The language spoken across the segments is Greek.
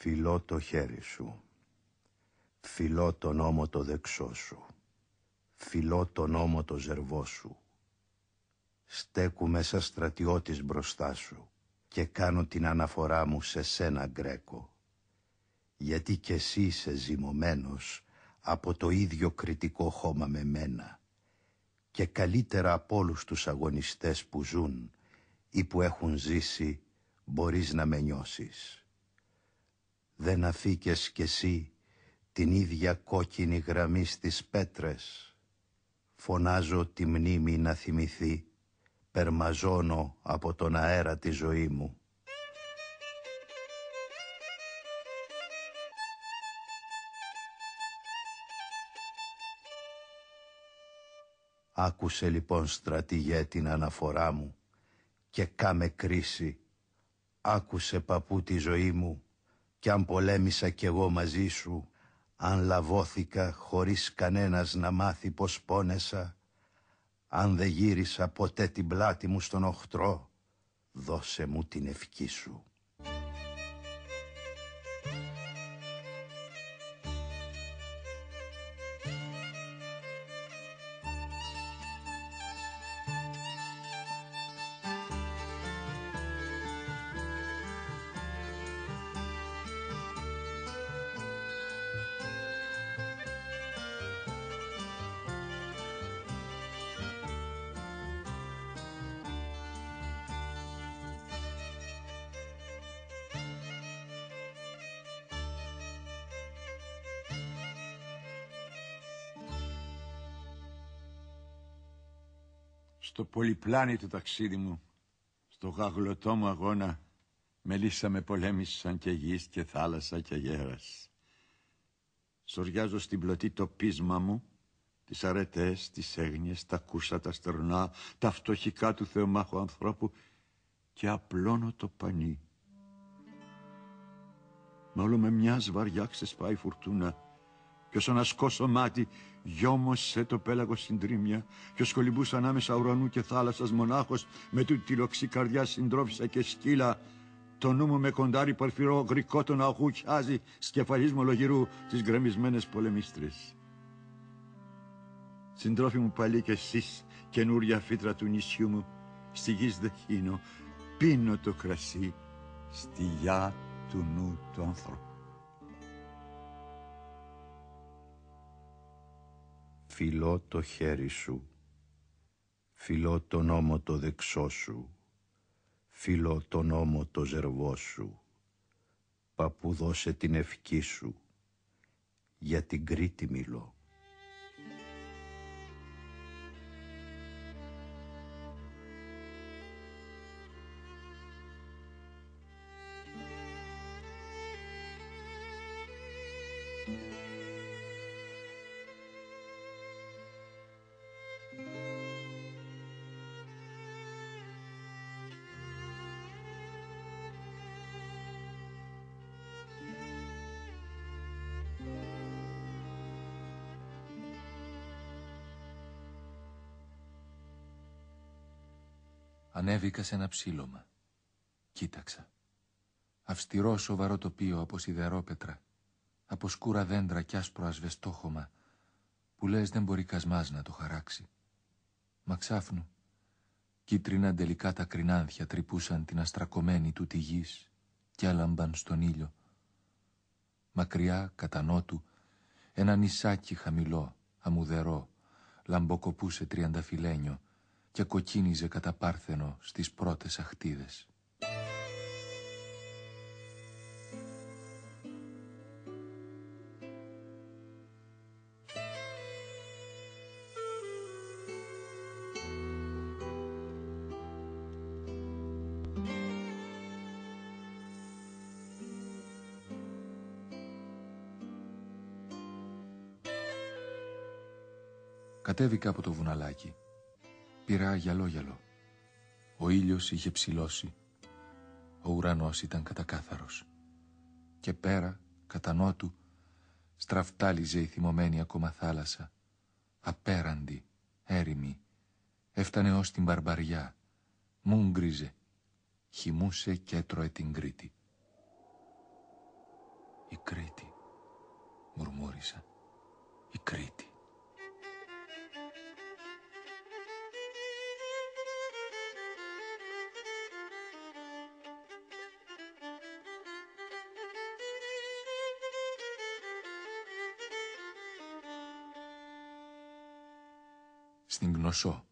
Φιλώ το χέρι σου, φιλώ τον ώμο το δεξό σου, φιλώ τον ώμο το ζερβό σου. Στέκου μέσα στρατιώτης μπροστά σου και κάνω την αναφορά μου σε σένα, Γκρέκο, γιατί κι εσύ είσαι ζυμωμένος από το ίδιο κριτικό χώμα με μένα και καλύτερα από όλους τους αγωνιστές που ζουν ή που έχουν ζήσει μπορείς να με νιώσεις. Δεν αφήκες κι εσύ την ίδια κόκκινη γραμμή στις πέτρες. Φωνάζω τη μνήμη να θυμηθεί, περμαζώνω από τον αέρα τη ζωή μου. Άκουσε λοιπόν, στρατηγέ, την αναφορά μου και κάμε κρίση. Άκουσε, παππού, τη ζωή μου, κι αν πολέμησα κι εγώ μαζί σου, αν λαβώθηκα χωρίς κανένας να μάθει πως πόνεσα, αν δεν γύρισα ποτέ την πλάτη μου στον οχτρό, δώσε μου την ευχή σου. Στο πολυπλάνητο ταξίδι μου, στο γαγλωτό μου αγώνα, μελίσσα πολέμησαν και γης και θάλασσα και γέρας. Σοριάζω στην πλωτή το πείσμα μου, τις αρετές, τις έγνοιες, τα κούσα, τα στερνά, τα φτωχικά του θεομάχου ανθρώπου και απλώνω το πανί. Μα όλο με μιας βαριά ξεσπάει φουρτούνα κι όσο να σκώσω μάτι γιόμωσε το πέλαγος συντρίμια κι ως κολυμπούσα ανάμεσα ουρανού και θάλασσας μονάχος με τούτη τη λοξή καρδιά συντρόφισσα και σκύλα, το νου μου με κοντάρι παρφυρό γρικό τον αγού χιάζει σκεφαλής μολογυρού τις γκρεμισμένες πολεμίστρες. Συντρόφοι μου πάλι κι εσείς, καινούρια φύτρα του νησιού μου, στη γης δε χύνω, πίνω το κρασί στη γιά του νου του ανθρώπου. Φιλώ το χέρι σου, φιλώ τον ώμο το δεξό σου, φιλώ τον ώμο το ζερβό σου. Παππού, δώσε την ευχή σου, για την Κρήτη μιλώ. Ανέβηκα σε ένα ψήλωμα. Κοίταξα. Αυστηρό σοβαρό τοπίο από σιδερόπετρα, από σκούρα δέντρα κι άσπρο ασβεστόχωμα, που λες δεν μπορεί κασμάς να το χαράξει. Μα ξάφνου, κίτρινα τελικά τα κρινάνθια τρυπούσαν την αστρακωμένη του τη γης κι άλαμπαν στον ήλιο. Μακριά, κατά νότου, ένα νησάκι χαμηλό, αμμουδερό, λαμποκοπούσε τριανταφυλένιο και κοκκίνιζε κατά πάρθενο στις πρώτες αχτίδες. Κατέβηκα από το βουναλάκι. Πήρα γυαλό-γυαλό. Ο ήλιος είχε ψηλώσει. Ο ουρανός ήταν κατακάθαρος. Και πέρα, κατά νότου, στραφτάλιζε η θυμωμένη ακόμα θάλασσα. Απέραντη, έρημη. Έφτανε ως την Μπαρμπαριά. Μούγκριζε. Χυμούσε και έτρωε την Κρήτη. «Η Κρήτη», μουρμούρισα. «Η Κρήτη». Στην Γνωσό.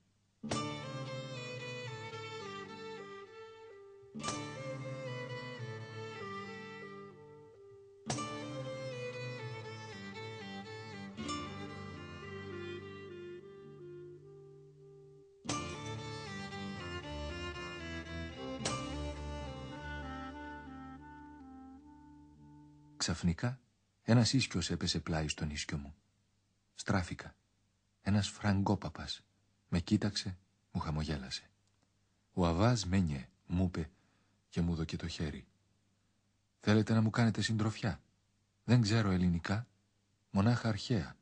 Ξαφνικά, ένας ίσκιος έπεσε πλάι στον ίσκιο μου. Στράφηκα. Ένας φραγκόπαπας με κοίταξε, μου χαμογέλασε. «Ο Αβάς Μένιε», μου είπε και μου δώκε το χέρι. «Θέλετε να μου κάνετε συντροφιά? Δεν ξέρω ελληνικά, μονάχα αρχαία.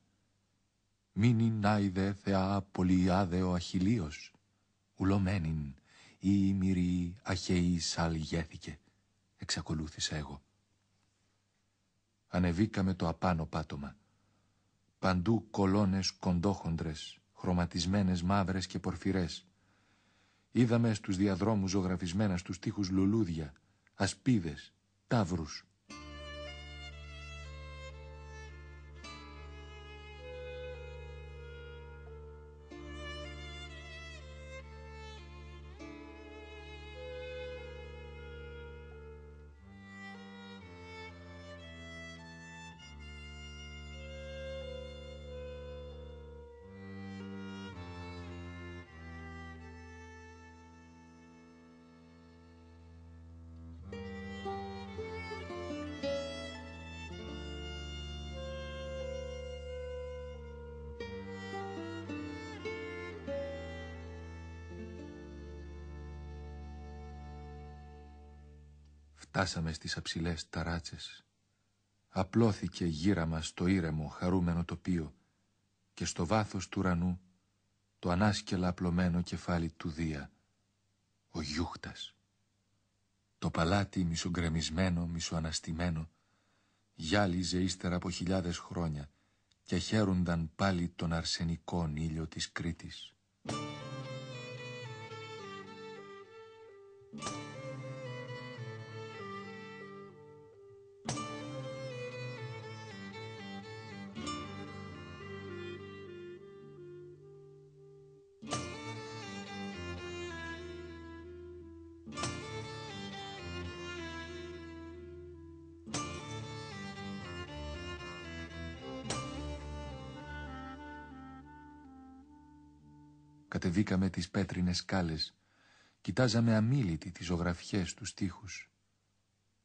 Μήνυν άιδε θεά πολυάδε ο Αχιλίος, ουλωμένην η μυρή αχαιής αλγέθηκε», εξακολούθησα εγώ. Ανεβήκαμε το απάνω πάτωμα. Παντού κολόνες κοντόχοντρες, χρωματισμένες μαύρες και πορφυρές. Είδαμε στους διαδρόμους ζωγραφισμένα στους τοίχους λουλούδια, ασπίδες, ταύρους. Φτάσαμε στις αψηλές ταράτσες. Απλώθηκε γύρα μας το ήρεμο χαρούμενο τοπίο και στο βάθος του ουρανού το ανάσκελα απλωμένο κεφάλι του Δία, ο Γιούχτας. Το παλάτι μισογκρεμισμένο, μισοαναστημένο, γυάλιζε ύστερα από χιλιάδες χρόνια και χαίρουνταν πάλι τον αρσενικό ήλιο της Κρήτης. Κατεβήκαμε τις πέτρινες σκάλες, κοιτάζαμε αμίλητοι τις ζωγραφιές τους τοίχους,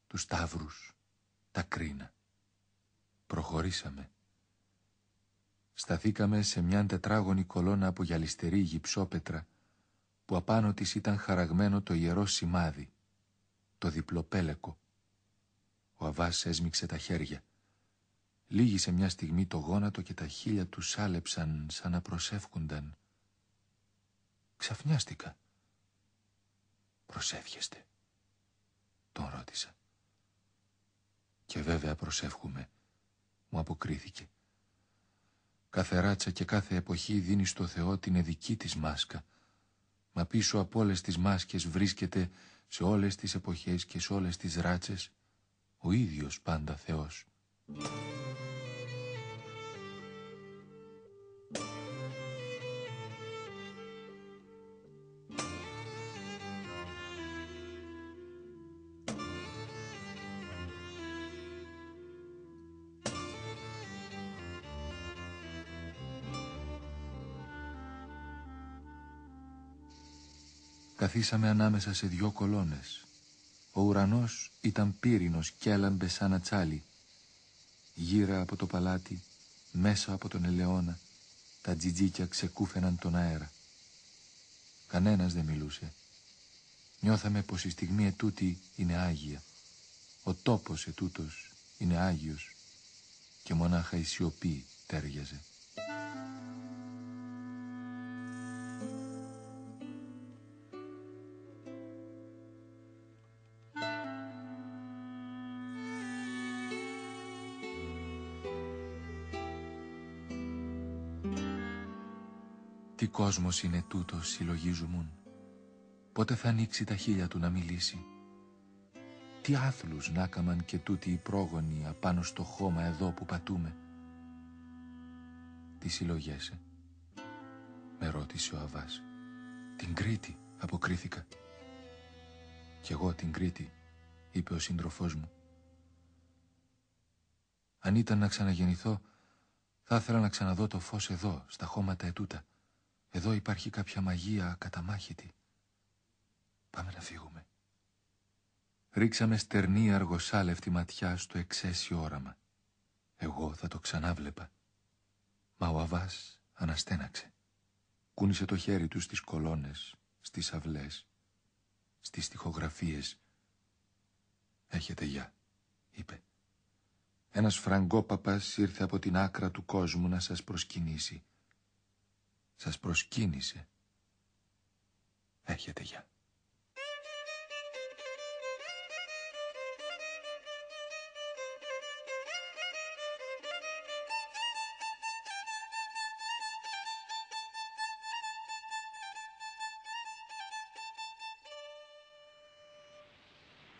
τους ταύρους, τα κρίνα. Προχωρήσαμε. Σταθήκαμε σε μια τετράγωνη κολόνα από γυαλιστερή γυψόπετρα, που απάνω της ήταν χαραγμένο το ιερό σημάδι, το διπλοπέλεκο. Ο Αβάς έσμιξε τα χέρια. Λύγησε μια στιγμή το γόνατο και τα χείλια του σάλεψαν σαν να προσεύχουνταν. Ξαφνιάστηκα. «Προσεύχεστε?» τον ρώτησα. «Και βέβαια προσεύχουμε», μου αποκρίθηκε. «Κάθε ράτσα και κάθε εποχή δίνει στο Θεό την εδική της μάσκα, μα πίσω από όλες τις μάσκες βρίσκεται σε όλες τις εποχές και σε όλες τις ράτσες ο ίδιος πάντα Θεός». Καθίσαμε ανάμεσα σε δυο κολόνες. Ο ουρανός ήταν πύρινος και έλαμπε σαν ατσάλι. Γύρα από το παλάτι, μέσα από τον ελαιώνα, Τα τζιτζίκια ξεκούφαιναν τον αέρα. Κανένας δεν μιλούσε. Νιώθαμε πως η στιγμή ετούτη είναι άγια. Ο τόπος ετούτος είναι άγιος και μονάχα η σιωπή τέριαζε. Τι κόσμος είναι τούτος, συλλογίζουμουν. Πότε θα ανοίξει τα χείλια του να μιλήσει. Τι άθλους να κάμαν και τούτοι οι πρόγονοι απάνω στο χώμα εδώ που πατούμε. Τι συλλογέσαι, με ρώτησε ο Αβάς. Την Κρήτη, αποκρίθηκα. Κι εγώ την Κρήτη, είπε ο σύντροφός μου. Αν ήταν να ξαναγεννηθώ, θα ήθελα να ξαναδώ το φως εδώ, στα χώματα ετούτα. Εδώ υπάρχει κάποια μαγεία ακαταμάχητη. Πάμε να φύγουμε. Ρίξαμε στερνή αργοσάλευτη ματιά στο εξαίσιο όραμα. Εγώ θα το ξανάβλεπα. Μα ο Αβάς αναστέναξε. Κούνησε το χέρι του στις κολόνες, στις αυλές, στις στιχογραφίες. «Έχετε γεια», είπε. «Ένας φραγκόπαπας ήρθε από την άκρα του κόσμου να σας προσκυνήσει. Σας προσκύνησε. Έχετε γεια».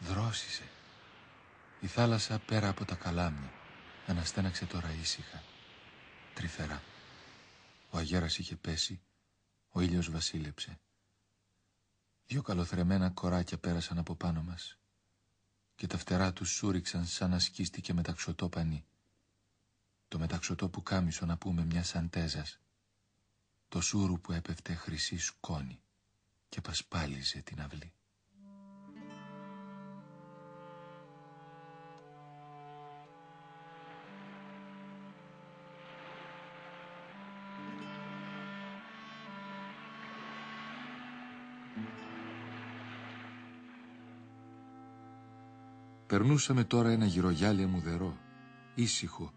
Δρόσισε. Η θάλασσα πέρα από τα καλάμια αναστέναξε τώρα ήσυχα, τρυφερά. Ο αγέρας είχε πέσει, ο ήλιος βασίλεψε. 2 καλοθρεμμένα κοράκια πέρασαν από πάνω μας και τα φτερά τους σούριξαν σαν να σκίστηκε μεταξωτό πανί. Το μεταξωτό που κάμισο να πούμε μια σαντέζας. Το σούρου που έπεφτε χρυσή σκόνη και πασπάλιζε την αυλή. Περνούσαμε τώρα ένα γυρογιάλι αμμουδερό, ήσυχο.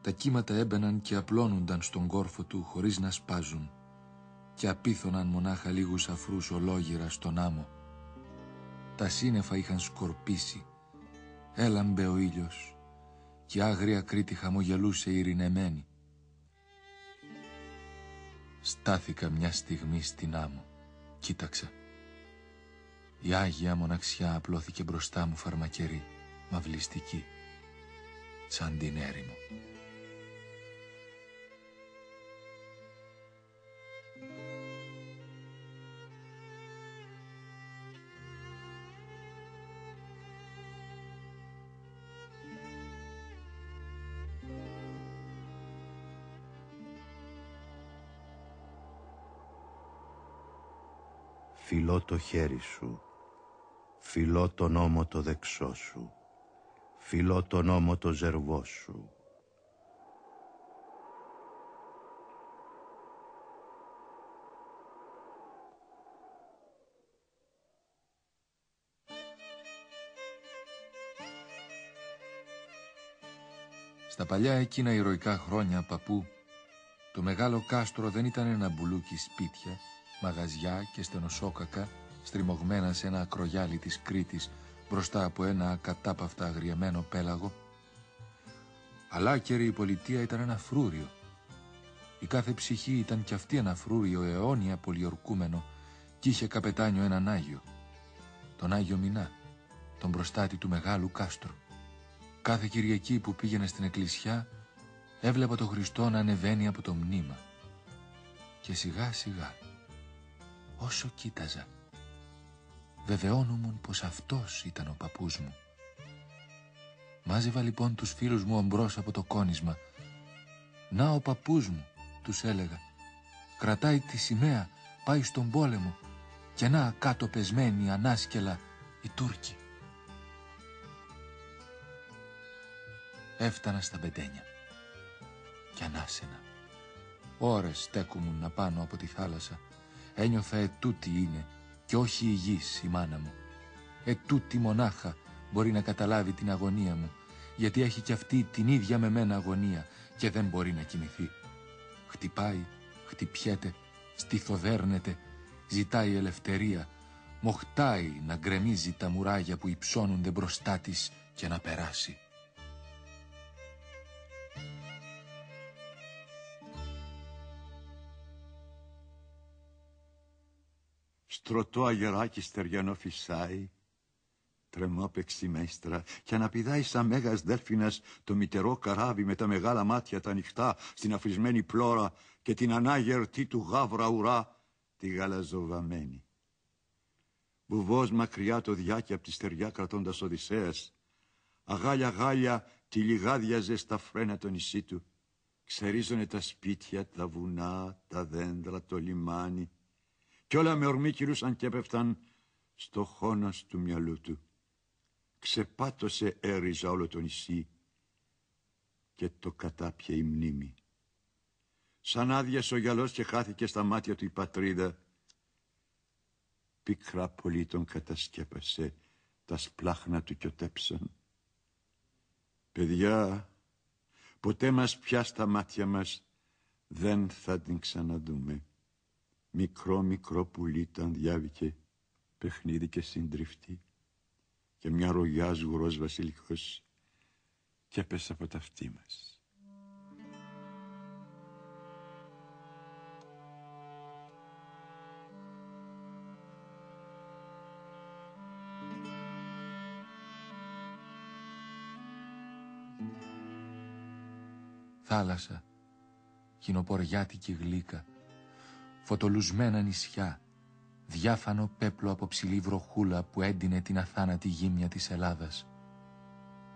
Τα κύματα έμπαιναν και απλώνονταν στον κόρφο του χωρίς να σπάζουν και απίθωναν μονάχα λίγους αφρούς ολόγυρα στον άμμο. Τα σύννεφα είχαν σκορπίσει, έλαμπε ο ήλιος και η άγρια Κρήτη χαμογελούσε ειρηνεμένη. Στάθηκα μια στιγμή στην άμμο, κοίταξα. Η άγια μοναξιά απλώθηκε μπροστά μου φαρμακερή, μαυλιστική, σαν την έρημο. Φιλώ το χέρι σου, φιλώ τον ώμο το δεξό σου, φιλώ τον ώμο το ζερβό σου. Στα παλιά εκείνα ηρωικά χρόνια, παππού, το μεγάλο κάστρο δεν ήταν ένα μπουλούκι σπίτια, μαγαζιά και στενοσόκακα στριμωγμένα σε ένα ακρογιάλι της Κρήτης μπροστά από ένα ακατάπαυτα αγριεμένο πέλαγο. Αλάκερη η πολιτεία ήταν ένα φρούριο. Η κάθε ψυχή ήταν κι αυτή ένα φρούριο αιώνια πολιορκούμενο κι είχε καπετάνιο έναν Άγιο. Τον Άγιο Μινά, τον προστάτη του μεγάλου κάστρου. Κάθε Κυριακή που πήγαινε στην εκκλησιά έβλεπα τον Χριστό να ανεβαίνει από το μνήμα. Και σιγά σιγά, όσο κοίταζα, βεβαιώνομουν πως αυτός ήταν ο παππούς μου. Μάζευα λοιπόν τους φίλους μου ομπρός από το κόνισμα. «Να ο παππούς μου», τους έλεγα, «κρατάει τη σημαία, πάει στον πόλεμο και να κάτω πεσμένοι ανάσκελα οι Τούρκοι». Έφτανα στα Μπεντένια και ανάσαινα. Ώρες στέκουμουν απάνω από τη θάλασσα. Ένιωθα ετούτη είναι και όχι η γης η μάνα μου. Ετούτη μονάχα μπορεί να καταλάβει την αγωνία μου, γιατί έχει κι αυτή την ίδια με μένα αγωνία και δεν μπορεί να κοιμηθεί. Χτυπάει, χτυπιέται, στιθοδέρνεται, ζητάει ελευθερία, μοχτάει να γκρεμίζει τα μουράγια που υψώνονται μπροστά της και να περάσει. Στρωτό αγεράκι στεριανό φυσάει, τρεμό πεξιμέστρα και αναπηδάει σαν μέγας δέλφινας το μητερό καράβι με τα μεγάλα μάτια τα ανοιχτά στην αφρισμένη πλώρα και την ανάγερτη του γάβρα ουρά τη γαλαζοβαμένη. Βουβός μακριά το διάκι απ' τη στεριά κρατώντας Οδυσσέας, αγάλια-γάλια τη λιγάδιαζε στα φρένα το νησί του. Ξερίζωνε τα σπίτια, τα βουνά, τα δέντρα, το λιμάνι κι όλα με ορμή κυλούσαν και έπεφταν στο χώνος του μυαλού του. Ξεπάτωσε έριζα όλο το νησί και το κατάπιε η μνήμη. Σαν άδειασε ο γυαλός και χάθηκε στα μάτια του η πατρίδα, πίκρα πολύ τον κατασκέπασε τα σπλάχνα του κιωτέψαν. Παιδιά, ποτέ μας πια στα μάτια μας δεν θα την ξαναδούμε. Μικρό πουλί ήταν διάβηκε, παιχνίδι και συντριφτή, και μια ρογιά σγουρός βασιλικός και έπεσε από τα αυτή μας. Θάλασσα, χινοποριάτικη γλύκα, φωτολουσμένα νησιά, διάφανο πέπλο από ψηλή βροχούλα που έντυνε την αθάνατη γύμνια της Ελλάδας.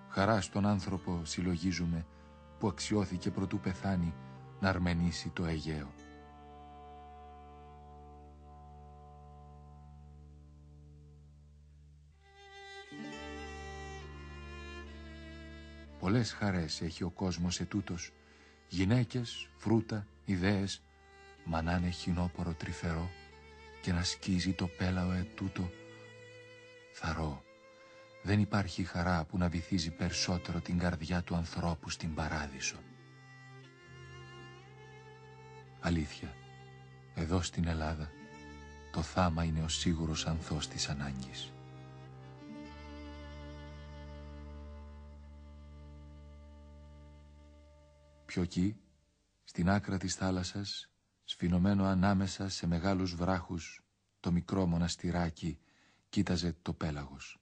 Χαρά στον άνθρωπο συλλογίζουμε που αξιώθηκε προτού πεθάνει να αρμενήσει το Αιγαίο. Πολλές χαρές έχει ο κόσμος ετούτος, γυναίκες, φρούτα, ιδέες, μα να είναι χινόπορο τρυφερό και να σκίζει το πέλαο ετούτο. Θαρώ, δεν υπάρχει χαρά που να βυθίζει περισσότερο την καρδιά του ανθρώπου στην παράδεισο. Αλήθεια, εδώ στην Ελλάδα το θάμα είναι ο σίγουρος ανθός της ανάγκης. Πιο εκεί, στην άκρα της θάλασσας, σφινωμένο ανάμεσα σε μεγάλους βράχους, το μικρό μοναστηράκι κοίταζε το πέλαγος.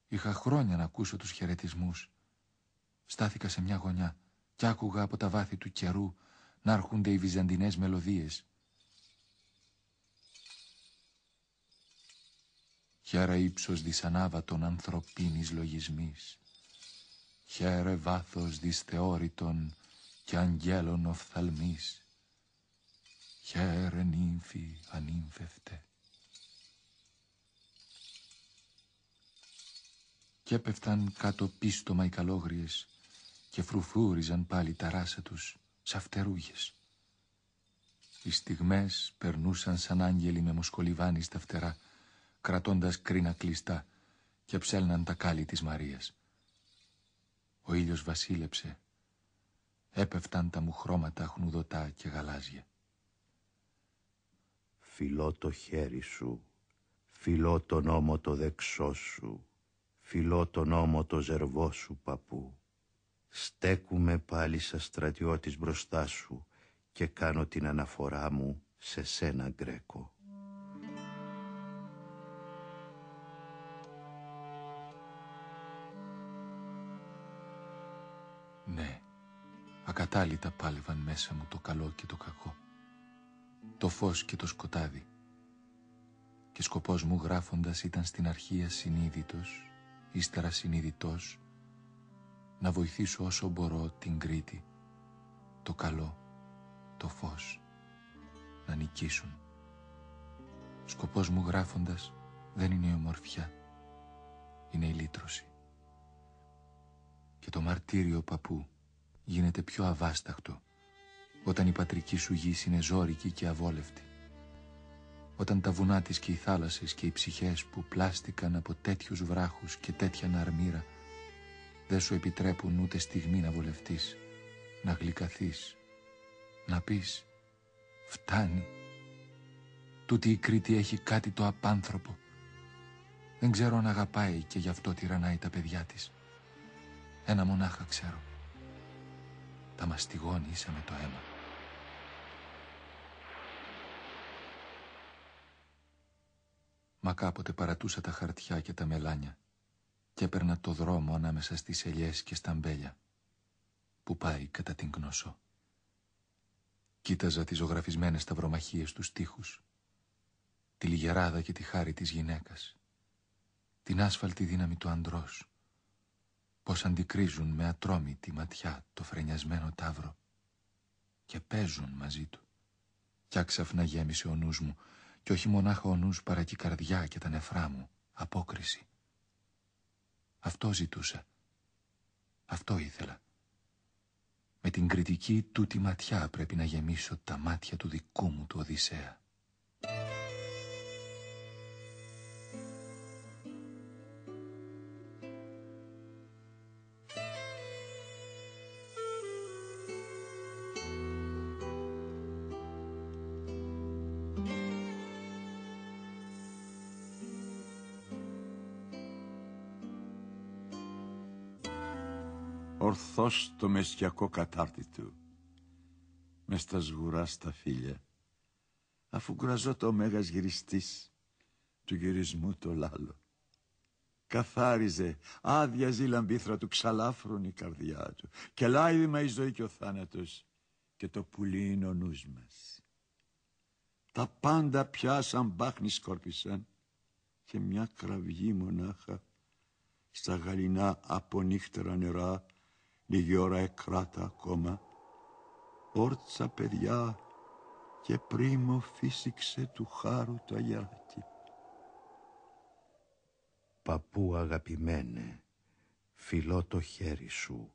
Είχα χρόνια να ακούσω τους χαιρετισμούς. Στάθηκα σε μια γωνιά κι άκουγα από τα βάθη του καιρού να έρχονται οι βυζαντινές μελωδίες. Χαίρε ύψος δυσανάβατον ανθρωπίνης λογισμής. Χαίρε βάθος δυσθεώρητον και αγγέλων οφθαλμής. Χαίρε νύμφη ανύμφευτε. Κι έπεφταν κάτω πίστομα οι καλόγριες και φρουφούριζαν πάλι τα ράσα τους σαν φτερούγες. Οι στιγμές περνούσαν σαν άγγελοι με μοσκολιβάνι στα φτερά, κρατώντας κρίνα κλειστά, και ψέλναν τα κάλλη της Μαρίας. Ο ήλιος βασίλεψε. Έπεφταν τα μουχρώματα χνουδωτά και γαλάζια. Φιλώ το χέρι σου, φιλώ τον ώμο το δεξό σου, φιλώ τον ώμο το ζερβό σου, παππού. Στέκουμε πάλι σαν στρατιώτης μπροστά σου και κάνω την αναφορά μου σε σένα, Γκρέκο. Ναι, ακατάλητα πάλευαν μέσα μου το καλό και το κακό, το φως και το σκοτάδι. Και σκοπός μου γράφοντας ήταν στην αρχή ασυνείδητος, ύστερα συνειδητός, να βοηθήσω όσο μπορώ την Κρήτη, το καλό, το φως, να νικήσουν. Σκοπός μου γράφοντας δεν είναι η ομορφιά, είναι η λύτρωση. Και το μαρτύριο, παππού, γίνεται πιο αβάσταχτο όταν η πατρική σου γης είναι ζώρικη και αβόλευτη, όταν τα βουνά της και οι θάλασσες και οι ψυχές που πλάστηκαν από τέτοιους βράχους και τέτοια αρμύρα δεν σου επιτρέπουν ούτε στιγμή να βολευτείς, να γλυκαθείς, να πεις «Φτάνει». Τούτη η Κρήτη έχει κάτι το απάνθρωπο. Δεν ξέρω αν αγαπάει και γι' αυτό τυραννάει τα παιδιά της. Ένα μονάχα ξέρω. Τα μαστιγώνει ίσα με το αίμα. Μα κάποτε παρατούσα τα χαρτιά και τα μελάνια και έπαιρνα το δρόμο ανάμεσα στις ελιές και στα μπέλια που πάει κατά την Κνωσό. Κοίταζα τις ζωγραφισμένες σταυρομαχίες τους τοίχους, τη λιγεράδα και τη χάρη της γυναίκας, την άσφαλτη δύναμη του ανδρός, πως αντικρίζουν με ατρόμητη ματιά το φρενιασμένο ταύρο και παίζουν μαζί του. Κι άξαφνα γέμισε ο νους μου, κι όχι μονάχα ο νους παρά και η καρδιά και τα νεφρά μου, απόκριση. Αυτό ζητούσα, αυτό ήθελα. Με την κριτική τούτη ματιά πρέπει να γεμίσω τα μάτια του δικού μου του Οδυσσέα. Ορθώς το μεσιακό κατάρτι του, μες στα σγουρά στα φύλλα, αφού γκραζόταν ο μέγας γυριστής του γυρισμού το λάλο. Καθάριζε, άδειαζε η λαμπύθρα του, ξαλάφρον η καρδιά του, και λάιδημα η ζωή και ο θάνατος, και το πουλί είναι ο νους μας. Τα πάντα πια σαν μπάχνη σκόρπισαν, και μια κραυγή μονάχα στα γαλινά απονύχτερα νερά λίγη ώρα εκράτα ακόμα. Όρτσα παιδιά και πρίμο φύσηξε του χάρου το αγεράκι. Παππού αγαπημένε, φιλώ το χέρι σου,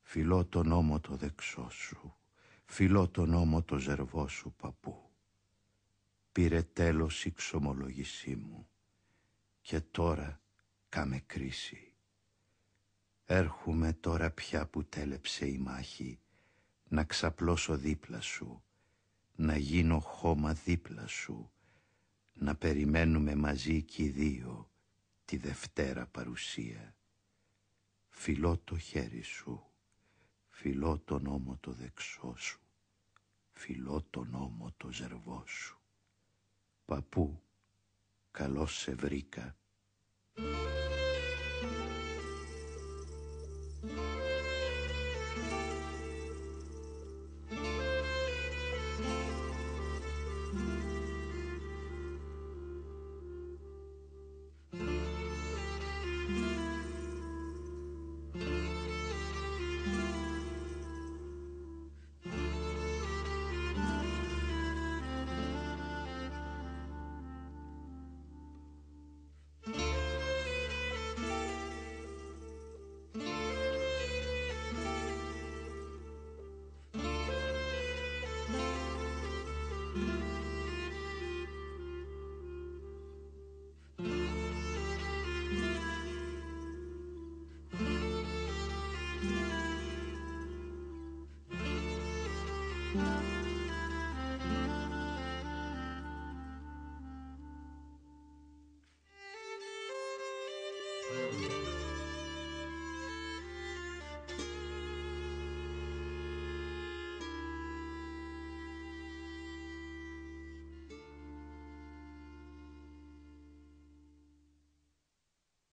φιλώ τον ώμο το δεξό σου, φιλώ τον ώμο το ζερβό σου, παππού. Πήρε τέλος η ξομολογησή μου και τώρα κάμε κρίση. Έρχομαι τώρα πια που τέλεψε η μάχη, να ξαπλώσω δίπλα σου, να γίνω χώμα δίπλα σου, να περιμένουμε μαζί κι οι δύο τη Δευτέρα παρουσία. Φιλώ το χέρι σου, φιλώ τον ώμο το δεξό σου, φιλώ τον ώμο το ζερβό σου. Παππού, καλώς σε βρήκα.